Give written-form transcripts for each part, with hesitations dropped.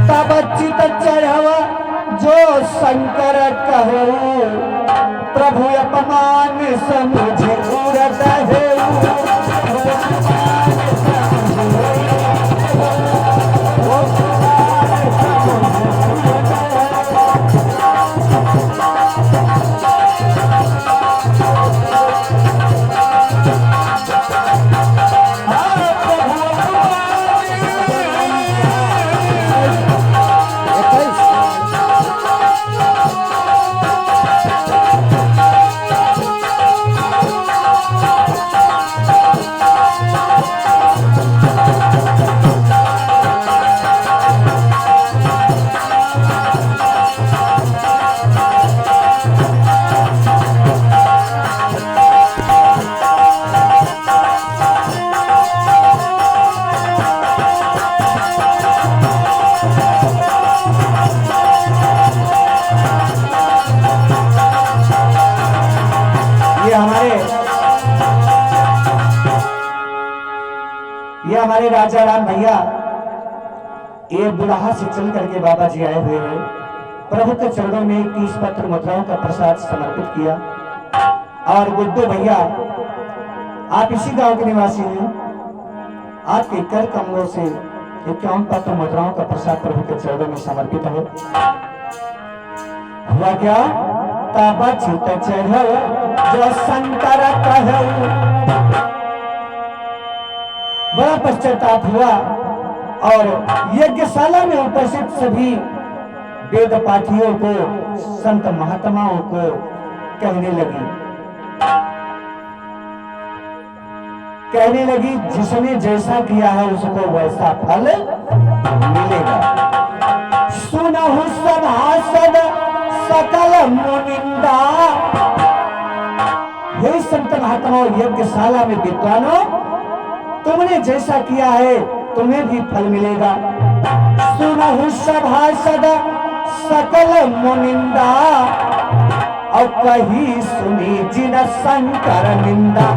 तब चित चढ़व जो शंकर कहो, प्रभु अपमान समझ उड़त है। ये हमारे राजा राम भैया ये बुलाहा से चल करके बाबा जी आए हुए हैं। प्रभु के चरणों में 21 पत्र मुद्राओं का प्रसाद समर्पित किया। और गुड्डू भैया आप इसी गांव के निवासी हैं, आपके कर कमलों से 51 पत्र मुद्राओं का प्रसाद प्रभु के चरणों में समर्पित है। हुआ क्या? तब चित चढ़ो जो शंकर कहो। बड़ा पश्चाताप हुआ और यज्ञशाला में उपस्थित सभी वेद पाठियों को, संत महात्माओं को कहने लगी जिसने जैसा किया है उसको वैसा फल मिलेगा। सुनहु सभासद सकल मुनिंदा। हे संत महात्माओं, यज्ञशाला में विद्वानों, तुमने जैसा किया है तुम्हें भी फल मिलेगा। सुनहु सभासद सकल मुनिंदा, और कही सुनी जिन शंकर निंदा।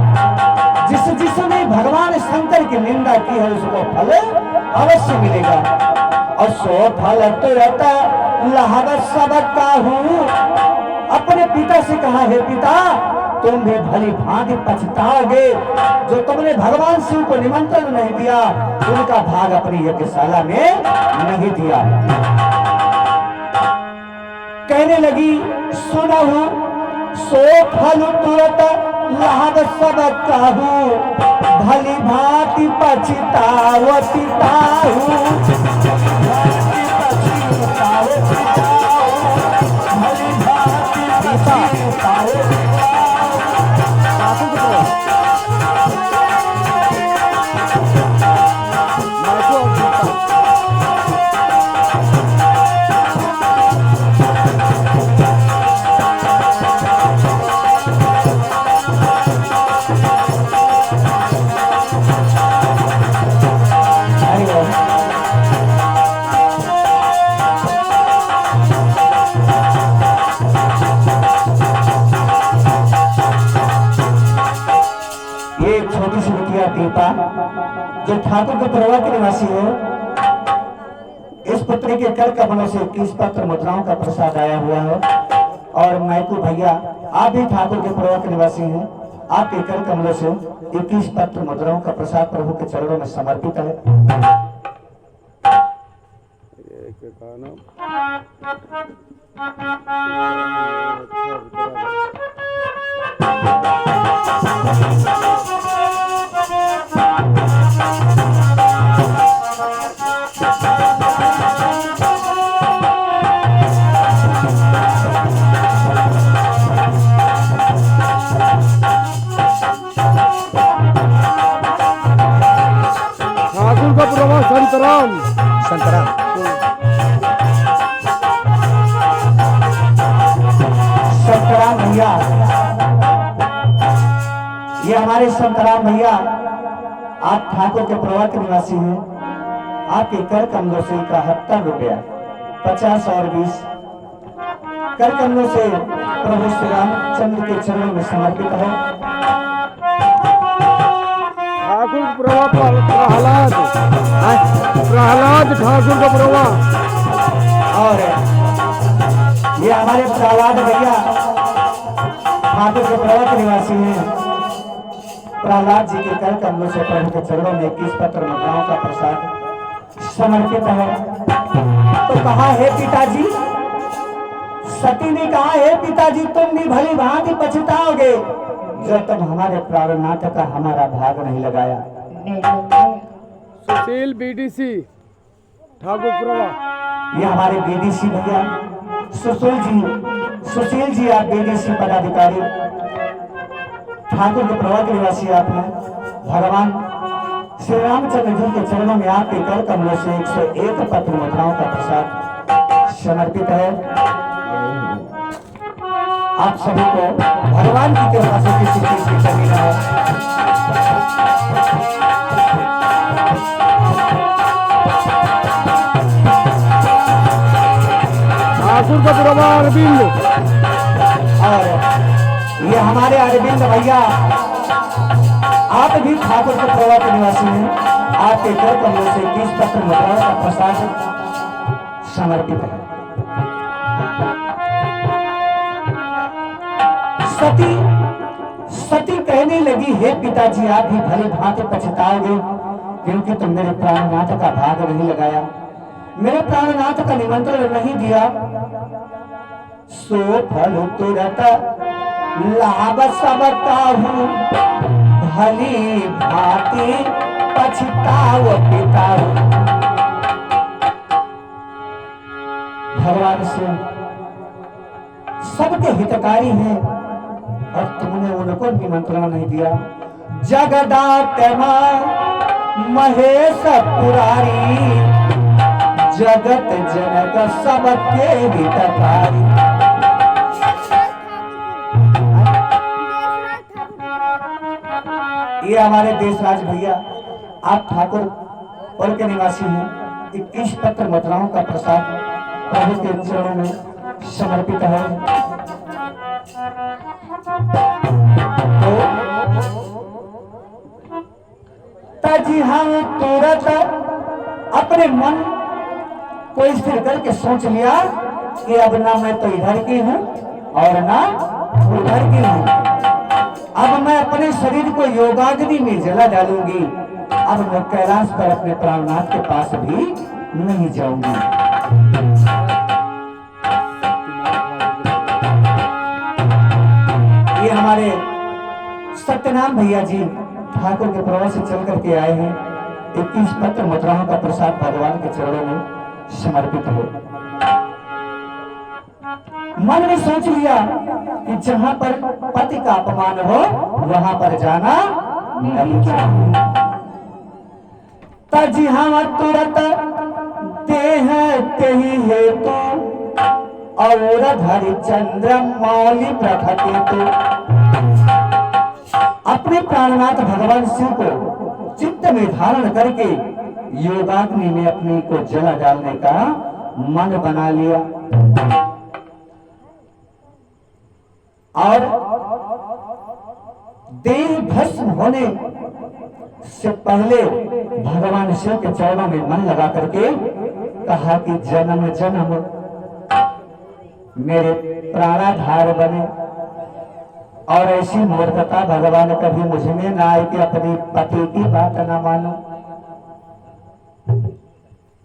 जिसने भगवान शंकर की निंदा की है उसको फल अवश्य मिलेगा। और सो फल तुरत लहब सब काहू। अपने पिता से कहा, हे पिता, तुम भी भली भांति पछताओगे जो तुमने भगवान शिव को निमंत्रण नहीं दिया, उनका भाग अपनी यज्ञशाला में नहीं दिया। कहने लगी, सुनहु सो फल तुरत लहब सब काहू। भली भांति पछतावती ताहू। भली भांति पछतावती दीपा जो ठाकुर के परिवार के निवासी है, इस पुत्री के कर कमलों से 21 पत्र मुद्राओं का प्रसाद आया हुआ है। और मैकू भैया आप भी ठाकुर के परिवार के निवासी हैं, आपके कर कमलों से 21 पत्र मुद्राओं का प्रसाद प्रभु के चरणों में समर्पित है। ठाकुर का प्रभा संतराम भैया, ये हमारे संतराम भैया आप ठाकुर के प्रवाह के निवासी हैं। आपके कर कमलों से 71 रुपया 50 और 20 कर कमलों से प्रभु श्री रामचंद्र के चरणों में समर्पित है। ठाकुर प्रहलाद ठाकुर का प्रभा। और ये हमारे प्रहलाद भैया ठाकुर के प्रभा के निवासी हैं। प्रहलाद जी के कर कमलों से प्रभु के चरणों में 21 पत्र मुद्राओं का प्रसाद समर्पित है। तो कहा है पिताजी, सती ने कहा है पिताजी, तुम भी भली भांति पछताओगे जब तुम हमारे प्राणनाथ का हमारा भाग नहीं लगाया। सुशील बीडीसी ठाकुर प्रभा। ये हमारे बीडीसी भैया सुशील जी आप बीडीसी पदाधिकारी ठाकुर के प्रभा के निवासी आप हैं। भगवान श्री रामचंद्र जी के चरणों में आपके कर कमलों से 101 पत्र मुद्राओं का प्रसाद समर्पित है। आप सभी को भगवान की कृपा से किसी चीज की कमी न हो। ठाकुर का प्रभा अरविंद। और ये हमारे अरविंद भैया आप भी ठाकुर के प्रभा के निवासी हैं। आपके कर कमलों से 21 पत्र मुद्राओं का प्रसाद समर्पित है। सती कहने लगी, हे पिताजी आप भी भली भांति पछताओगे क्योंकि तुम मेरे प्राणनाथ का भाग नहीं लगाया, मेरे प्राणनाथ का निमंत्रण नहीं दिया। सो फल तुरत लाभ सब काहू, भली भांति पछताओ पिताऊ। भगवान से सबके हितकारी हैं और तुमने उनको निमंत्रण नहीं दिया। जगदात्मा महेश पुरारी, जगत जनक सबके हितकारी। ये हमारे देशराज भैया आप ठाकुर और के निवासी हैं। 21 पत्र मुद्राओं का प्रसाद प्रभु के चरणों में समर्पित है। ताजी हम तुरंत अपने मन को स्थिर करके सोच लिया कि अब ना मैं तो इधर की हूं और ना उधर की हूं। अब मैं अपने शरीर को योगाग्नि में जला डालूंगी। अब मैं कैलाश पर अपने प्राणनाथ के पास भी नहीं जाऊंगी। ये हमारे सत्यनाम भैया जी ठाकुर के प्रवास से चल करके आए हैं। 21 पत्र मुद्राओं का प्रसाद भगवान के चरणों में समर्पित हो। मन ने सोच लिया कि जहां पर पति का अपमान हो वहां पर जाना नहीं चाहिए। तजी हम तुरंत देह तेहि हेतु, और धरि चंद्र मौली प्रखते तो। अपने प्राणनाथ भगवान शिव को चित्त में धारण करके योगाग्नि में अपने को जला डालने का मन बना लिया। और देह भस्म होने से पहले भगवान शिव के चरणों में मन लगा करके कहा कि जन्म जन्म मेरे प्राणाधार बने और ऐसी मूर्खता भगवान कभी मुझ में ना आए कि अपनी पति की बात ना मानो।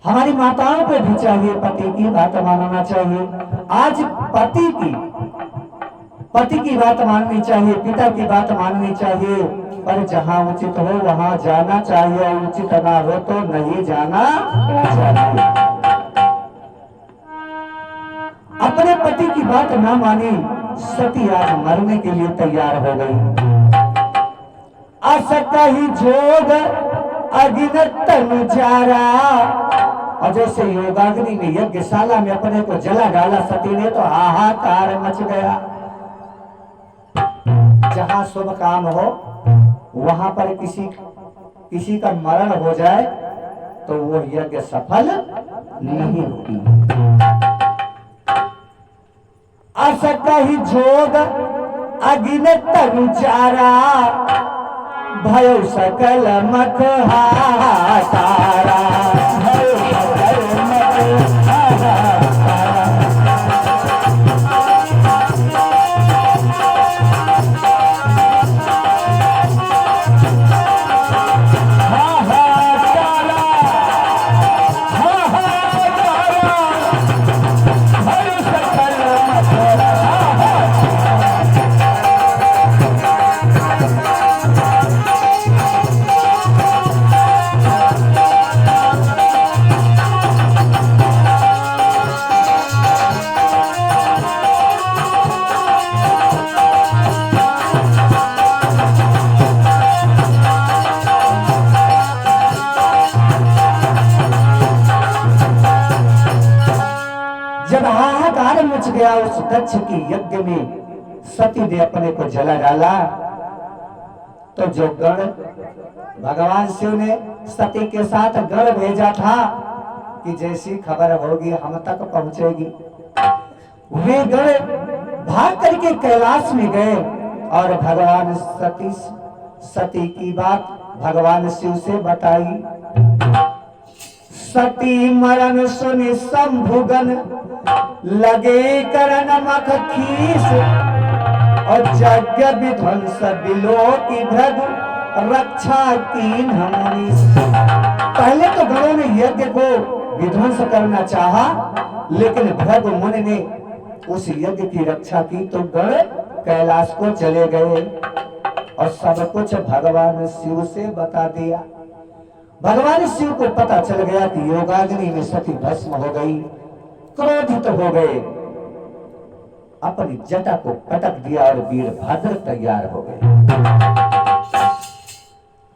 हमारी माताओं को भी चाहिए पति की बात मानना चाहिए। आज पति की बात माननी चाहिए, पिता की बात माननी चाहिए, पर जहां उचित हो वहां जाना चाहिए, उचित ना हो तो नहीं जाना चाहिए। अपने पति की बात ना मानी सती आज मरने के लिए तैयार हो गई। असत ही जोग अगिनत तनुजारा, और जैसे योगाग्नि में यज्ञशाला में अपने को जला डाला सती ने तो हाहाकार मच गया। जहां शुभ काम हो वहां पर किसी का मरण हो जाए तो वो यज्ञ सफल नहीं होती। असत ही जोग अगिन तनुचारा, भयो सकल मख हाहाकारा, भयो सकल मख हाहाकारा। जब हाहाकार मच गया उस दक्ष की यज्ञ में सती ने अपने को जला डाला, तो जो गण भगवान शिव ने सती के साथ गण भेजा था कि जैसी खबर होगी हम तक पहुंचेगी, वे गण भाग करके कैलाश में गए और भगवान सती की बात भगवान शिव से बताई। सती मरण सुनि शंभुगन लगे करन मख खीस, और यज्ञ विध्वंस बिलो की भृगु रक्षा कीन हमनी। पहले तो गणों ने यज्ञ को विध्वंस करना चाहा, लेकिन भृगु मुनि ने उस यज्ञ की रक्षा की, तो गण कैलाश को चले गए और सब कुछ भगवान शिव से बता दिया। भगवान शिव को पता चल गया कि योगाग्नि में सती भस्म हो गई, क्रोधित हो गए, अपनी जटा को पटक दिया और वीरभद्र तैयार हो गए।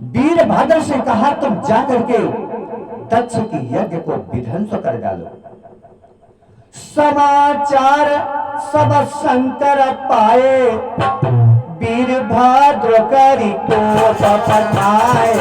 वीरभद्र से कहा तुम जाकर के दक्ष की यज्ञ को विध्वंस कर डालो। समाचार सब शंकर पाए, वीरभद्र करी को पठाए।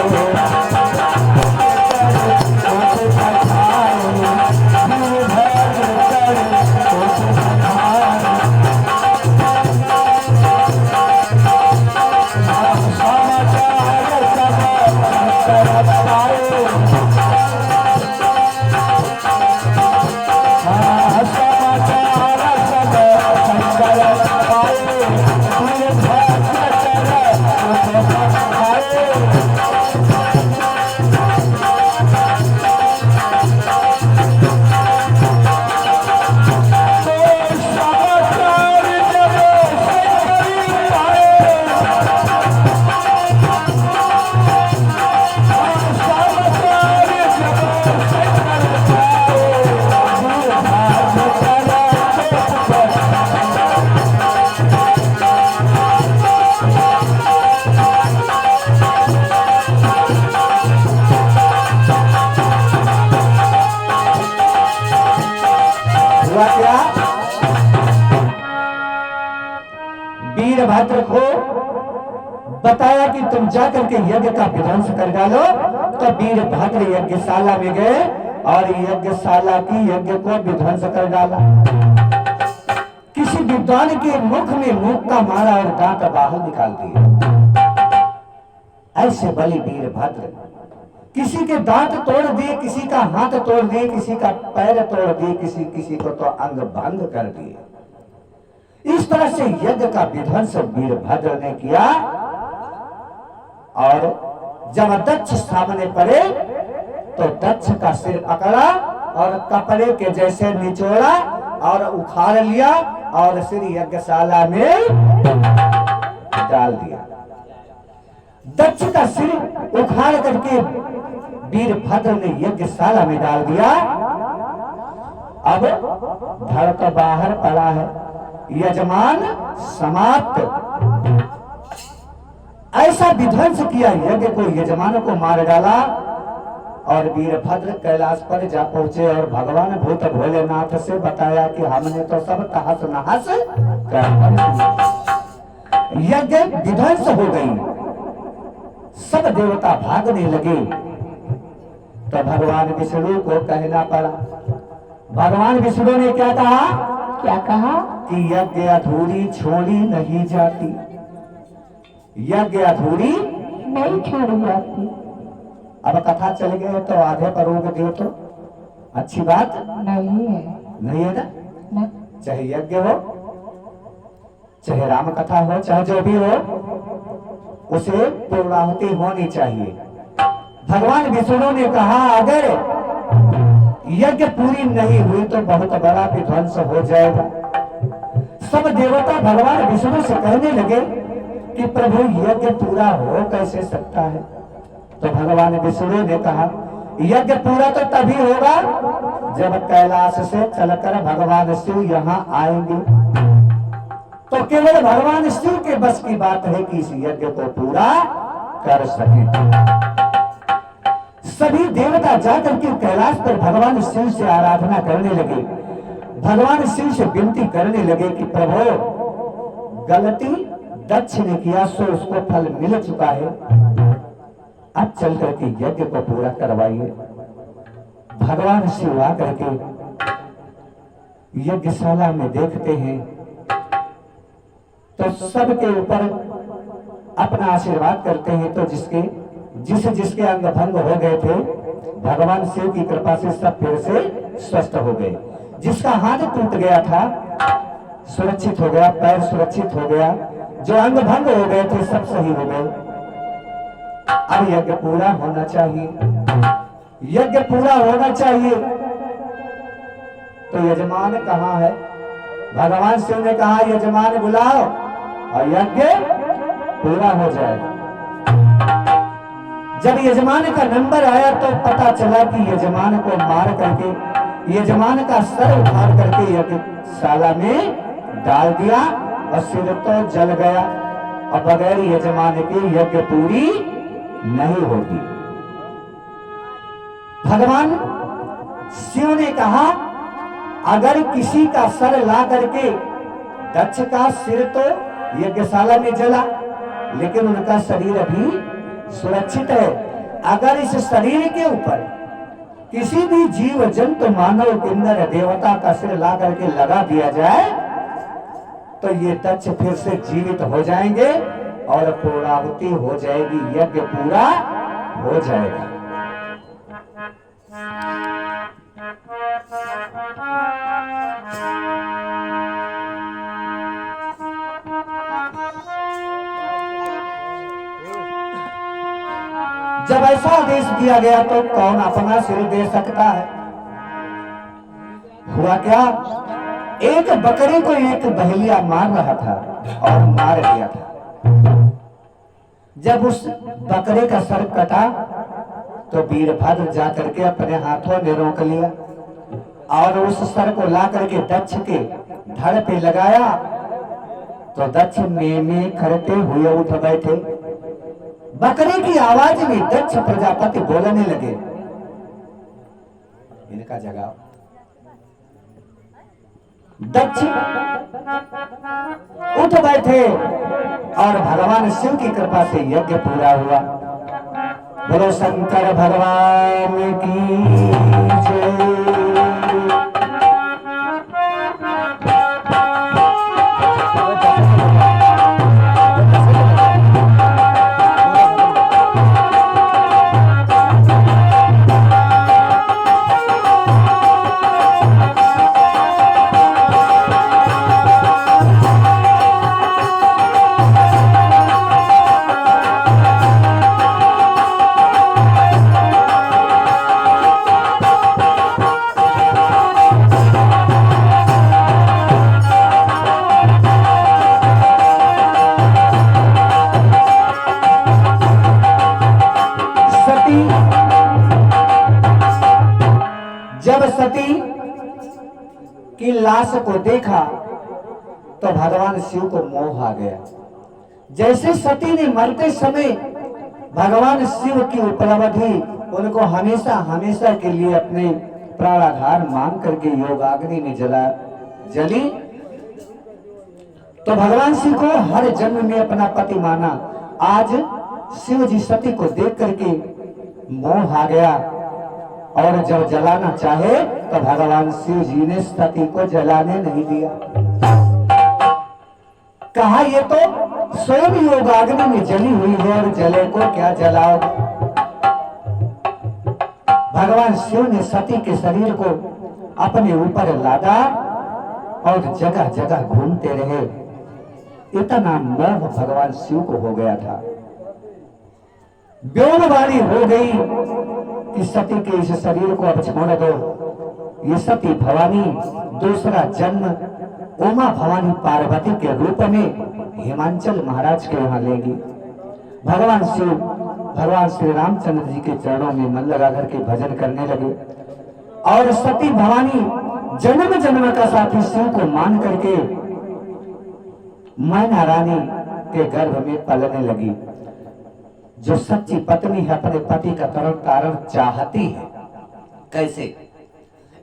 वीरभद्र को बताया कि तुम जाकर के यज्ञ का विध्वंस कर डालो, तो वीरभद्र यज्ञशाला में गए और यज्ञशाला की यज्ञ को विध्वंस कर डाला। किसी विद्वान के मुख में मुक्का मारा और दांत बाहर निकाल दिए। ऐसे बलि वीरभद्र किसी के दांत तोड़ दिए, किसी का हाथ तोड़ दिए, किसी का पैर तोड़ दिए, किसी को तो अंग भंग कर दिए। इस तरह से यज्ञ का विध्वंस वीरभद्र ने किया। और जब दक्ष सामने पड़े तो दक्ष का सिर पकड़ा और कपड़े के जैसे निचोड़ा और उखाड़ लिया और सिर यज्ञशाला में डाल दिया। दक्ष का सिर उखाड़ करके वीरभद्र ने यज्ञशाला में डाल दिया। अब धड़ तो बाहर पड़ा है, यजमान समाप्त। ऐसा विध्वंस किया, यज्ञ को यजमान को मार डाला और वीरभद्र कैलाश पर जा पहुंचे और भगवान भूत भोलेनाथ से बताया कि हमने तो सब तहस नहस कर यज्ञ विध्वंस हो गई। सब देवता भागने लगे तो भगवान विष्णु को कहना पड़ा। भगवान विष्णु ने क्या कहा? क्या कहा? कि यज्ञ अधूरी छोड़ी नहीं जाती। यज्ञ अधूरी नहीं छोड़ी आपकी। अब कथा चल गए तो आधे पर रोक दियो तो अच्छी बात नहीं है नहीं है ना। ना। चाहे यज्ञ हो, चाहे राम कथा हो, चाहे जो भी हो, उसे पूर्णाहुति होनी चाहिए। भगवान विष्णु ने कहा अगर यज्ञ पूरी नहीं हुई तो बहुत बड़ा विध्वंस हो जाएगा। सब देवता भगवान विष्णु से कहने लगे कि प्रभु यज्ञ पूरा हो कैसे सकता है। तो भगवान विष्णु ने कहा यज्ञ पूरा तो तभी होगा जब कैलाश से चलकर भगवान शिव यहाँ आएंगे। तो केवल भगवान शिव के बस की बात है कि इस यज्ञ को पूरा कर सके। सभी देवता जाकर के कैलाश पर भगवान शिव से आराधना करने लगे। भगवान शिव से विनती करने लगे कि प्रभु गलती दक्ष ने किया सो उसको फल मिल चुका है, अब चल करके यज्ञ को पूरा करवाइए। भगवान शिव आकर के यज्ञशाला में देखते हैं तो सबके ऊपर अपना आशीर्वाद करते हैं। तो जिसके अंग भंग हो गए थे भगवान शिव की कृपा से सब फिर से स्वस्थ हो गए। जिसका हाथ टूट गया था सुरक्षित हो गया, पैर सुरक्षित हो गया, जो अंग भंग हो गए थे सब सही हो गए। अब यज्ञ पूरा होना चाहिए, यज्ञ पूरा होना चाहिए। तो यजमान कहाँ है? भगवान शिव ने कहा यजमान बुलाओ और यज्ञ पूरा हो जाए। जब यजमान का नंबर आया तो पता चला कि यजमान को मार करके यजमान का सर उखाड़ करके यज्ञशाला में डाल दिया और सिर तो जल गया और बगैर यजमान के यज्ञ पूरी नहीं होगी। भगवान शिव ने कहा अगर किसी का सर ला करके दक्ष का सिर तो यज्ञशाला में जला लेकिन उनका शरीर अभी सुरक्षित है। अगर इस शरीर के ऊपर किसी भी जीव जंतु मानव किन्नर देवता का सिर ला करके लगा दिया जाए तो ये दक्ष फिर से जीवित हो जाएंगे और पूर्णाहुति हो जाएगी, यज्ञ पूरा हो जाएगा। जब ऐसा आदेश दिया गया तो कौन अपना सिर दे सकता है? हुआ क्या, एक बकरी को एक बहेलिया मार रहा था और मार दिया था। जब उस बकरे का सर कटा तो वीरभद्र जाकर के अपने हाथों में रोक लिया और उस सर को ला करके दक्ष के धड़ पे लगाया तो दक्ष में करते हुए उठ बैठे। बकरे की आवाज में दक्ष प्रजापति बोलने लगे, इनका जगाओ। दक्ष उठ बैठे और भगवान शिव की कृपा से यज्ञ पूरा हुआ। बोलो शंकर भगवान की जय। जब सती की लाश को देखा तो भगवान शिव को मोह आ गया। जैसे सती ने मरते समय भगवान शिव की उपलब्धि उनको हमेशा हमेशा के लिए अपने प्राणाधार मान करके योगाग्नि में जली तो भगवान शिव को हर जन्म में अपना पति माना। आज शिव जी सती को देख करके मोह आ गया और जब जलाना चाहे तो भगवान शिव जी ने सती को जलाने नहीं दिया। कहा ये तो स्वयं योग अग्नि में जली हुई है और जले को क्या जलाओगे। भगवान शिव ने सती के शरीर को अपने ऊपर लादा और जगह जगह घूमते रहे। इतना मोह भगवान शिव को हो गया था। व्योमवाणी हो गई कि सती के इस शरीर को अब छोड़ दो। ये सती भवानी दूसरा जन्म उमा भवानी पार्वती के रूप में हिमांचल महाराज के यहाँ लेगी। भगवान शिव भगवान श्री रामचंद्र जी के चरणों में मन लगा करके भजन करने लगे और सती भवानी जन्म जन्म का साथी शिव को मान करके मैना रानी के गर्भ में पलने लगी। जो सच्ची पत्नी है अपने पति का तरण तारण चाहती है। कैसे?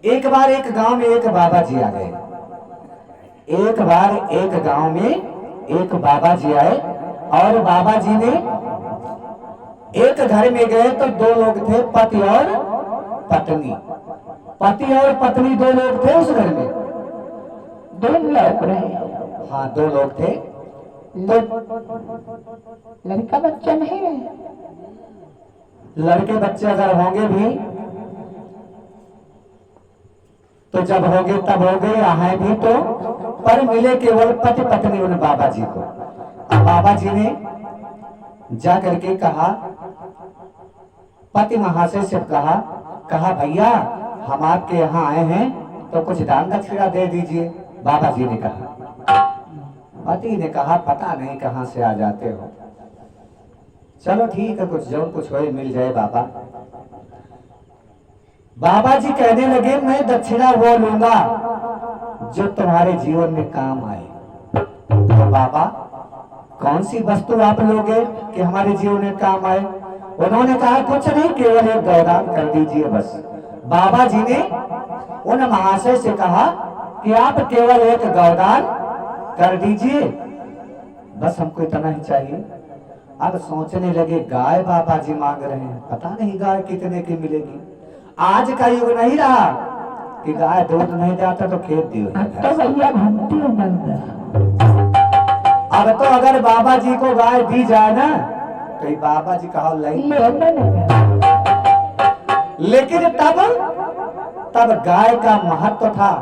एक बार एक गांव में एक बाबा जी आ गए। एक बार एक गांव में एक बाबा जी आए और बाबा जी ने एक घर में गए तो दो लोग थे, पति और पत्नी। पति और पत्नी दो लोग थे उस घर में। दो लोग रहे। हाँ, दो लोग थे। तो लड़का बच्चा नहीं रहे। लड़के बच्चे अगर होंगे भी तो जब होंगे तब हो गए, है भी तो, पर मिले केवल पति पत्नी उन बाबा जी को। अब बाबा जी ने जा करके कहा, पति महाशय से कहा भैया हम आपके यहाँ आए हैं तो कुछ दान दक्षिणा दे दीजिए। बाबा जी ने कहा। पति ने कहा पता नहीं कहां से आ जाते हो, चलो ठीक है कुछ जो कुछ हो मिल जाए बाबा। बाबा जी कहने लगे मैं दक्षिणा वो लूंगा जो तुम्हारे जीवन में काम आए। तो बाबा कौन सी वस्तु आप लोगे कि हमारे जीवन में काम आए? उन्होंने कहा कुछ नहीं, केवल एक गौदान कर दीजिए बस। बाबा जी ने उन महाशय से कहा कि आप केवल एक गौदान कर दीजिए, बस हमको इतना ही चाहिए। अब सोचने लगे गाय बाबा जी मांग रहे हैं, पता नहीं गाय कितने की मिलेगी। आज का युग नहीं रहा कि गाय दूध नहीं जाता तो खेत दियो। तो भैया घंटी बंद। अब तो अगर बाबा जी को गाय दी जाए ना तो ये बाबा जी कहा नहीं। लेकिन तब गाय का महत्व था।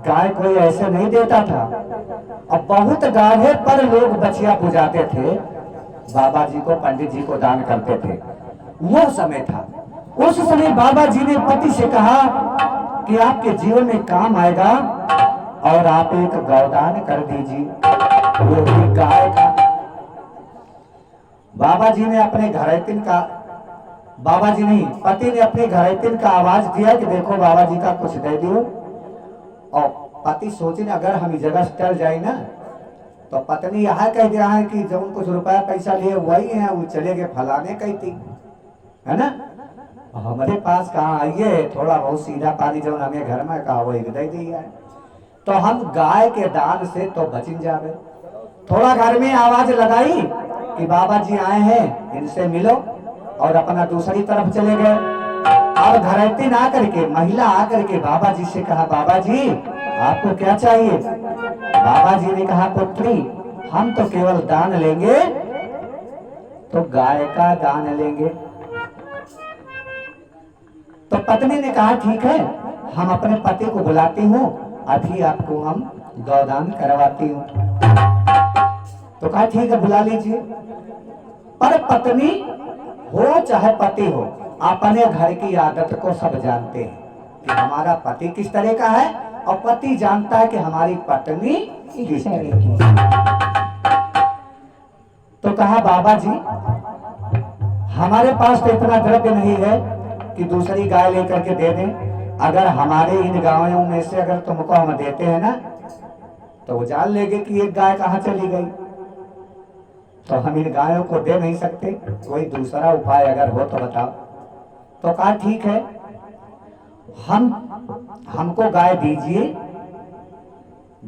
गाय कोई ऐसे नहीं देता था। अब बहुत गाढ़े पर लोग बछिया पुजाते थे, बाबा जी को पंडित जी को दान करते थे। वो समय था। उस समय बाबा जी ने पति से कहा कि आपके जीवन में काम आएगा और आप एक गौदान कर दीजिए, वो भी गाय का। बाबा जी ने अपने घरैतिन का, बाबा जी नहीं पति ने अपने घरैतिन का आवाज दिया कि देखो बाबा जी का कुछ दे दियो। और पति सोचे अगर हम इस जगह से चल जाए ना तो पत्नी यह कह दिया है कि जो कुछ रुपया पैसा लिए वही है, वो चले गए फलाने कहती है ना, हमारे पास कहाँ आइए, थोड़ा बहुत सीधा पानी जो हमें घर में कहा वही दे दिया है। तो हम गाय के दान से तो बचिन जावे। थोड़ा घर में आवाज लगाई कि बाबा जी आए हैं इनसे मिलो, और अपना दूसरी तरफ चले गए। और घरैती ना करके महिला आकर के बाबा जी से कहा बाबा जी आपको क्या चाहिए? बाबा जी ने कहा पुत्री हम तो केवल दान लेंगे, तो गाय का दान लेंगे। तो पत्नी ने कहा ठीक है हम अपने पति को बुलाती हूँ, अभी आपको हम गौदान करवाती हूँ। तो कहा ठीक है बुला लीजिए। पर पत्नी हो चाहे पति हो, अपने घर की आदत को सब जानते हैं कि हमारा पति किस तरह का है, और पति जानता है कि हमारी पत्नी किस तरह की। तो कहा बाबा जी हमारे पास तो इतना द्रव्य नहीं है कि दूसरी गाय लेकर के दे दें। अगर हमारे इन गायों में से अगर तुमको हम देते हैं ना तो वो जान लेंगे कि एक गाय कहाँ चली गई, तो हम इन गायों को दे नहीं सकते, कोई दूसरा उपाय अगर हो तो बताओ। तो कहा ठीक है हमको गाय दीजिए।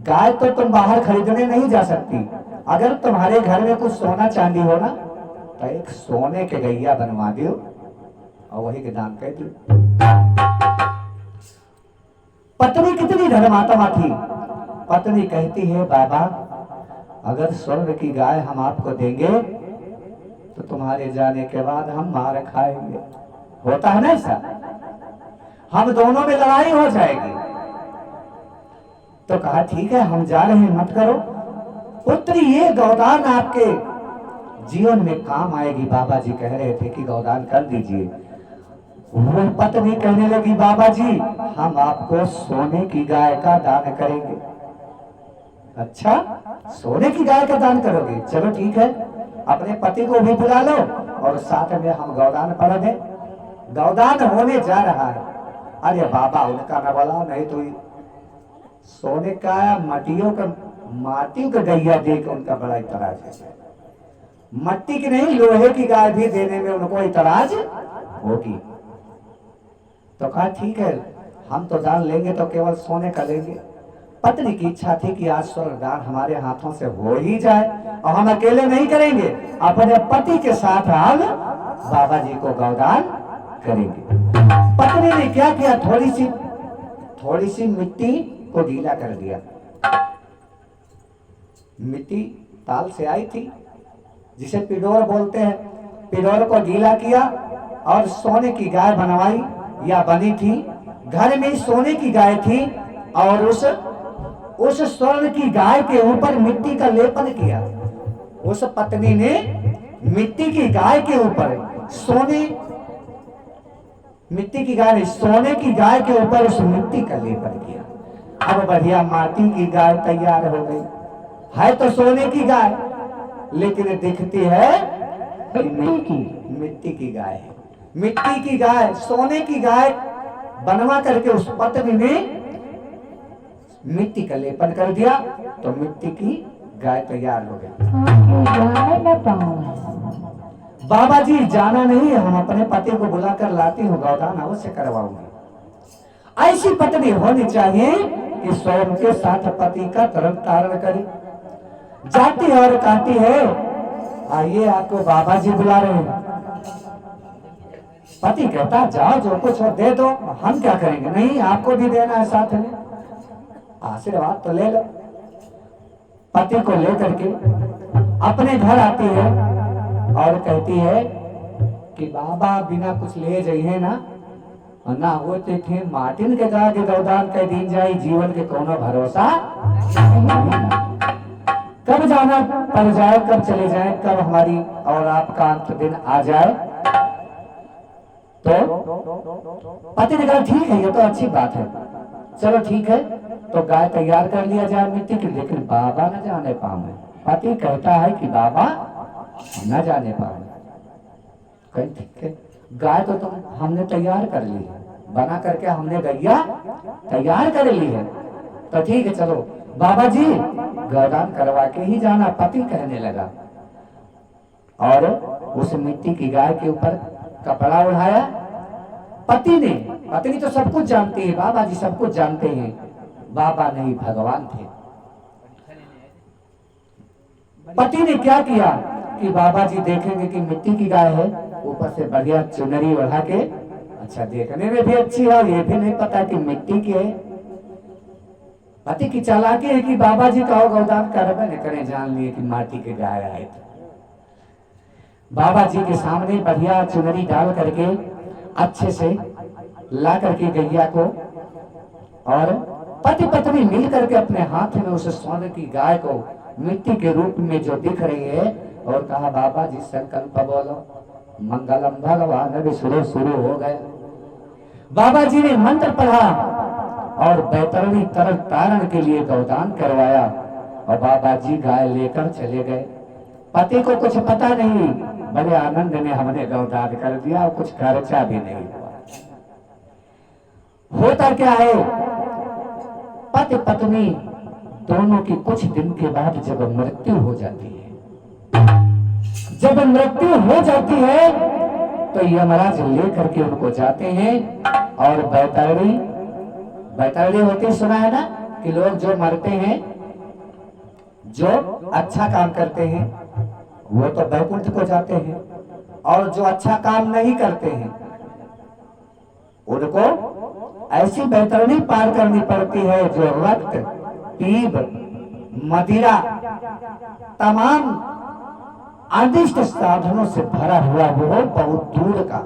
गाय तो तुम बाहर खरीदने नहीं जा सकती, अगर तुम्हारे घर में कुछ सोना चांदी हो ना तो एक सोने के गैया बनवा दियो और वही के दान कर दियो। पत्नी कितनी धर्मात्मा थी। पत्नी कहती है बाबा अगर स्वर्ण की गाय हम आपको देंगे तो तुम्हारे जाने के बाद हम मार खाएंगे। होता है ना ऐसा, हम दोनों में लड़ाई हो जाएगी। तो कहा ठीक है हम जा रहे हैं, मत करो। पुत्री ये गौदान आपके जीवन में काम आएगी। बाबा जी कह रहे थे कि गौदान कर दीजिए। वो पत्नी कहने लगी बाबा जी हम आपको सोने की गाय का दान करेंगे। अच्छा सोने की गाय का दान करोगे, चलो ठीक है, अपने पति को भी बुला लो और साथ में हम गौदान पढ़ दें। गौदान होने जा रहा है। अरे बाबा उनका न बोला, नहीं तो सोने का माटी का गैया देकर उनका बड़ा इतराज है। मट्टी की नहीं लोहे की गाय भी देने में उनको इतराज होगी। तो कहा ठीक है हम तो दान लेंगे तो केवल सोने का लेंगे। पत्नी की इच्छा थी कि आज स्वर्ण दान हमारे हाथों से हो ही जाए और हम अकेले नहीं करेंगे, अपने पति के साथ हम बाबा जी को गौदान करेंगे। पत्नी ने क्या किया, थोड़ी सी मिट्टी को गीला कर दिया। मिट्टी ताल से आई थी जिसे पिडोर बोलते हैं, पिडोर को गीला किया और सोने की गाय बनवाई या बनी थी। घर में सोने की गाय थी और उस स्वर्ण की गाय के ऊपर मिट्टी का लेपन किया। उस पत्नी ने मिट्टी की गाय के ऊपर मिट्टी की गाय सोने की गाय के ऊपर उस मिट्टी का लेपन किया। अब बढ़िया माटी की गाय तैयार हो गई। है तो सोने की गाय लेकिन दिखती है मिट्टी की गाय है। मिट्टी की गाय सोने की गाय बनवा करके उस पत्नी ने मिट्टी का लेपन कर दिया तो मिट्टी की गाय तैयार हो गई। बाबा जी जाना नहीं है, हम अपने पति को बुलाकर लाती हूँ, गौदान अवश्य करवाऊंगी। ऐसी पत्नी होनी चाहिए कि स्वयं के साथ पति का तरन तारण करे। जाती है और कहती है आइए आपको बाबा जी बुला रहे हैं। पति कहता जाओ जो कुछ हो दे दो, हम क्या करेंगे, नहीं आपको भी देना है साथ में, आशीर्वाद तो ले लो। पति को लेकर के अपने घर आती है और कहती है कि बाबा बिना कुछ ले जाइए ना होते थे मार्टिन के कहा कि गौदान कह दी जाए, जीवन के कोनो भरोसा कब जाना पड़ जाए, कब चले जाए, कब हमारी और आपका अंत दिन आ जाए। तो पति ने कहा ठीक है ये तो अच्छी बात है, चलो ठीक है तो गाय तैयार कर लिया जाए मिट्टी की, लेकिन बाबा न जाने पाए। पति कहता है कि बाबा न जाने पाए। कहीं ठीक है गाय तो तुम हमने तैयार कर ली है, बना करके हमने गैया तैयार कर ली है, तो ठीक है चलो बाबा जी गौदान करवा के ही जाना। पति कहने लगा और उस मिट्टी की गाय के ऊपर कपड़ा उड़ाया। पत्नी तो सब कुछ जानती है, बाबा जी सब कुछ जानते हैं, बाबा नहीं भगवान थे। पति ने क्या किया कि बाबा जी देखेंगे कि मिट्टी की गाय है, ऊपर से बढ़िया चुनरी ओढ़ा के, अच्छा देखने में भी अच्छी है, ये भी नहीं पता कि मिट्टी की है। पति की चालाकी है कि बाबा जी का गौदान करबे न करें, जान लिए कि माटी के गाय आए थे। बाबा जी के सामने बढ़िया चुनरी डाल करके अच्छे से ला करके गैया को और पति पत्नी मिल करके अपने हाथ में उस सोने की गाय को मिट्टी के रूप में जो दिख रही है और कहा बाबा जी संकल्प बोलो, मंगलम भगवान। अभी शुरू हो गए। बाबा जी ने मंत्र पढ़ा और बैतरणी तरन तारण के लिए गौदान करवाया और बाबा जी गाय लेकर चले गए। पति को कुछ पता नहीं, बड़े आनंद में हमने गौदान कर दिया और कुछ खर्चा भी नहीं हुआ। होता क्या है, पति पत्नी दोनों की कुछ दिन के बाद जब मृत्यु हो जाती है, जब मृत्यु हो जाती है तो यमराज लेकर के उनको जाते हैं और बैतरणी होती सुना है ना कि लोग जो मरते हैं, जो अच्छा काम करते हैं वो तो बैकुंठ को जाते हैं और जो अच्छा काम नहीं करते हैं उनको ऐसी बैतरणी पार करनी पड़ती है जो रक्त, पीप, मदिरा, तमाम आदिष्ट साधनों से भरा हुआ वो बहुत दूर का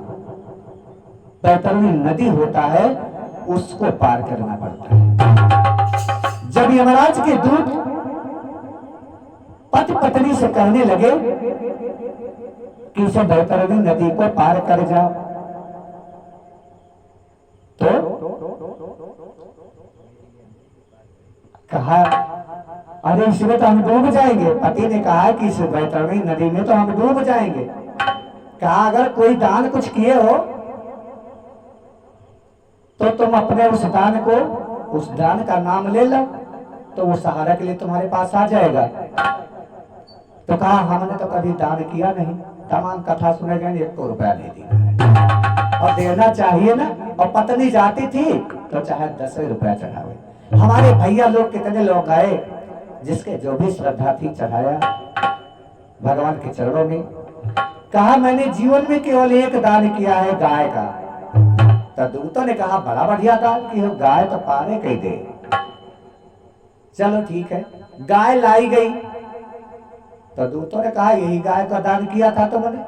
बैतरणी नदी होता है, उसको पार करना पड़ता है। जब यमराज के दूत पति पत्नी से कहने लगे कि इसे बैतरणी नदी को पार कर जाओ, तो कहा अरे इसमें तो हम डूब जाएंगे। पति ने कहा कि इस बैतरणी नदी में तो हम डूब जाएंगे। कहा अगर कोई दान कुछ किए हो तो तुम अपने उस दान को, उस दान का नाम ले लो, तो वो सहारा के लिए तुम्हारे पास आ जाएगा। तो कहा हमने तो कभी दान किया नहीं, तमाम कथा सुने गए, 1 रुपया नहीं दिया और देना चाहिए ना। और पत्नी जाती थी तो चाहे 10 रुपया चढ़ावे। हमारे भैया लोग कितने लोग आए, जिसके जो भी श्रद्धा थी चढ़ाया भगवान के चरणों में। कहा मैंने जीवन में केवल एक दान किया है, गाय का। तो दूतों ने कहा बड़ा बढ़िया दान की हो, गाय तो पारे कही दे। चलो ठीक है, गाय लाई गई। तो दूतों ने कहा यही गाय का दान किया था तुमने?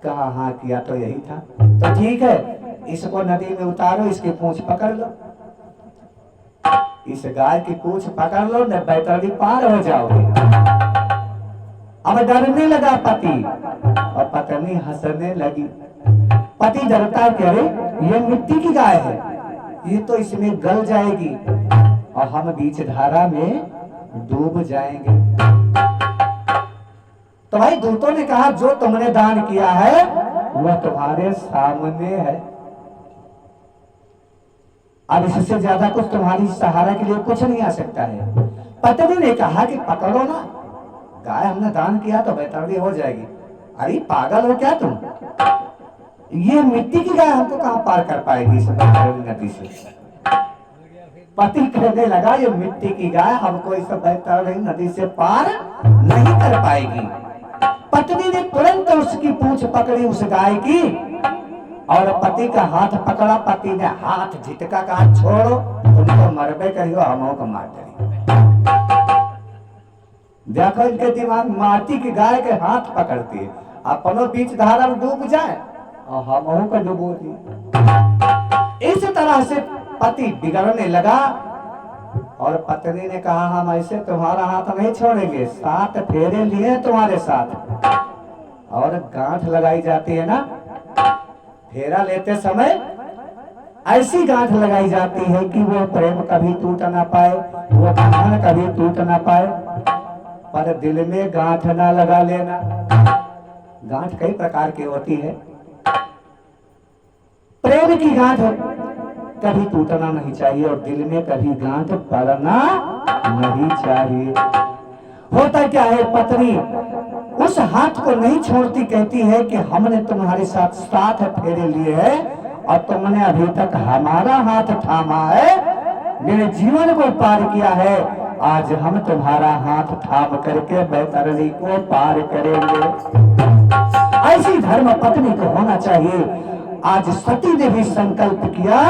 कहा हाँ किया तो यही था। तो ठीक है, इसको नदी में उतारो, इसकी पूंछ पकड़ लो। इस गाय की पूंछ पकड़ लो, न बैतरणी पार हो जाओगे। अब डरने लगा पति और पत्नी हंसने लगी। पति डरता है कि अरे ये मिट्टी की गाय है, ये तो इसमें गल जाएगी और हम बीच धारा में डूब जाएंगे। तो भाई दूतों ने कहा जो तुमने दान किया है वह तुम्हारे सामने है, अब इससे ज्यादा कुछ तुम्हारी सहारा के लिए कुछ नहीं आ सकता है। पत्नी ने कहा कि पकड़ो ना, गाय हमने दान किया तो बैतरणी हो जाएगी। अरे पागल हो क्या तुम, ये मिट्टी की गाय हमको कहां पार कर पाएगी इस बैतरणी नदी से। पति कहने लगा ये मिट्टी की गाय हमको इस बैतरणी नदी से पार नहीं कर पाएगी। पत्नी ने तुरंत उसकी पूंछ पकड़ी उस गाय की और पति का हाथ पकड़ा। पति ने हाथ झिटका, कहा छोड़ो, तुमको मरबे करियो, हम को मार देंगे। देखो इनके दिमाग, माटी की गाय के हाथ पकड़ती है, अपनों बीच धारा में डूब जाए और हम को डूबो दी। इस तरह से पति बिगड़ने लगा और पत्नी ने कहा हम ऐसे तुम्हारा हाथ नहीं छोड़ेंगे, 7 फेरे लिए तुम्हारे साथ। और गांठ लगाई जाती है ना, फेरा लेते समय ऐसी गांठ लगाई जाती है कि वो प्रेम कभी टूट ना पाए, वो बंधन कभी टूट ना पाए। पर दिल में गांठ ना लगा लेना। गांठ कई प्रकार की होती है। प्रेम की गांठ कभी टूटना नहीं चाहिए और दिल में कभी गांठ पड़ना नहीं चाहिए। होता क्या है, पत्नी उस हाथ को नहीं छोड़ती, कहती है कि हमने तुम्हारे साथ 7 फेरे लिए हैं और तुमने अभी तक हमारा हाथ थामा है, मेरे जीवन को पार किया है। आज हम तुम्हारा हाथ थाम करके बैतरणी को पार करेंगे। ऐसी धर्म पत्नी को होना चाहिए। आज सती ने भी संकल्प किया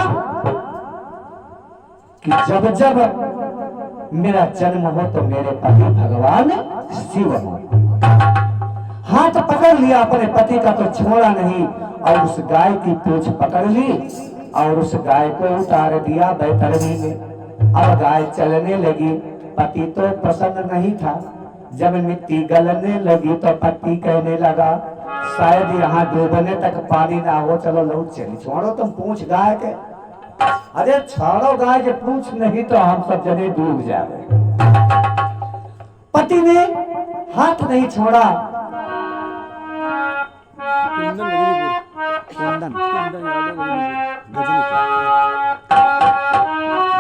कि जब जब मेरा जन्म हो तो मेरे पति भगवान शिव हो। हाथ पकड़ लिया अपने पति का तो छोड़ा नहीं और उस गाय की पूंछ पकड़ ली और उस गाय को उतार दिया बैतरणी में। अब गाय चलने लगी। पति तो प्रसन्न नहीं था। जब मिट्टी गलने लगी तो पति कहने लगा शायद यहाँ डूबने तक पानी ना हो, चलो लौट चली। छोड़ो तुम पूंछ गाय के, अरे छोड़ो गाय के पूंछ, नहीं तो हम सब जने डूब जाए। पति ने हाथ नहीं छोड़ा।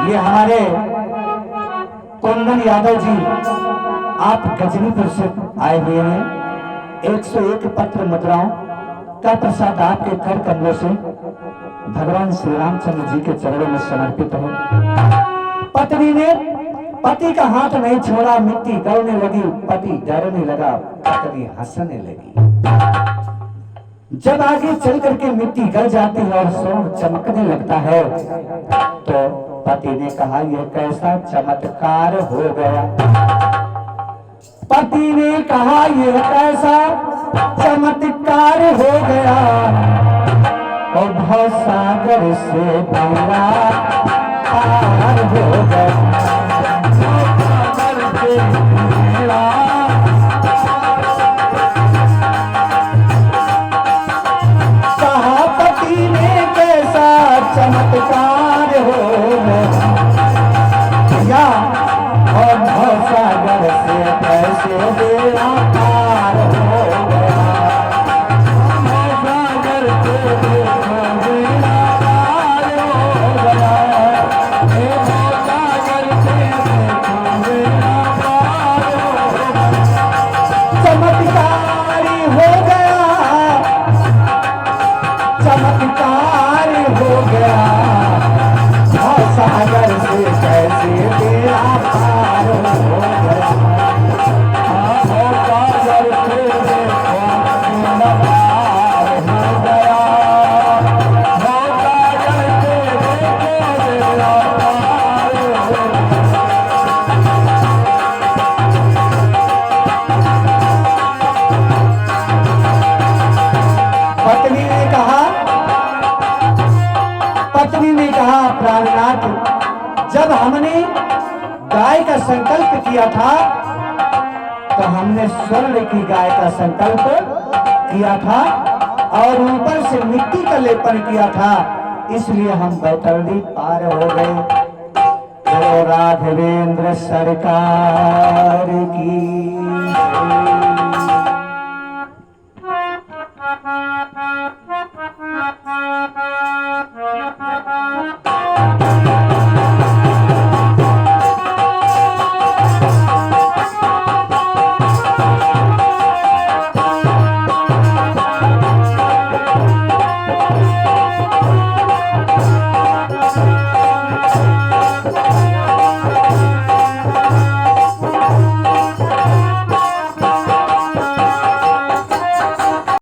ये हमारे कुंदन यादव जी, आप गजनीपुर से आए हुए हैं। 101 पत्र मुद्राओं का प्रसाद आपके कर कमलों से भगवान श्री रामचंद्र जी के चरणों में समर्पित है। पत्नी ने पति का हाथ नहीं छोड़ा। मिट्टी गलने लगी, पति डरने लगा, पत्नी हंसने लगी। जब आगे चल करके मिट्टी गल जाती है और सोन चमकने लगता है तो पति ने कहा यह कैसा चमत्कार हो गया। पति ने कहा यह कैसा चमत्कार हो गया। और भवसागर से बेड़ा पार हो गया। कहा पति ने कैसा चमत्कार हो गया। और भवसागर से कैसे बेड़ा पार हो गया। भवसागर से बेड़ा पार हो गया। भवसागर से बेड़ा पार हो गया। चमत्कारी हो गया। चमत्कार हो गया। भवसागर से कैसे बेड़ा पार हो गया। भवसागर से बेड़ा पार हो गया। भवसागर से बेड़ा पार हो गया। पत्नी ने कहा प्राणनाथ, जब हमने गाय का संकल्प किया था तो हमने स्वर्ण की गाय का संकल्प किया था और ऊपर से मिट्टी का लेपन किया था, इसलिए हम बैतरणी पार हो गए। तो राघवेंद्र सरकार की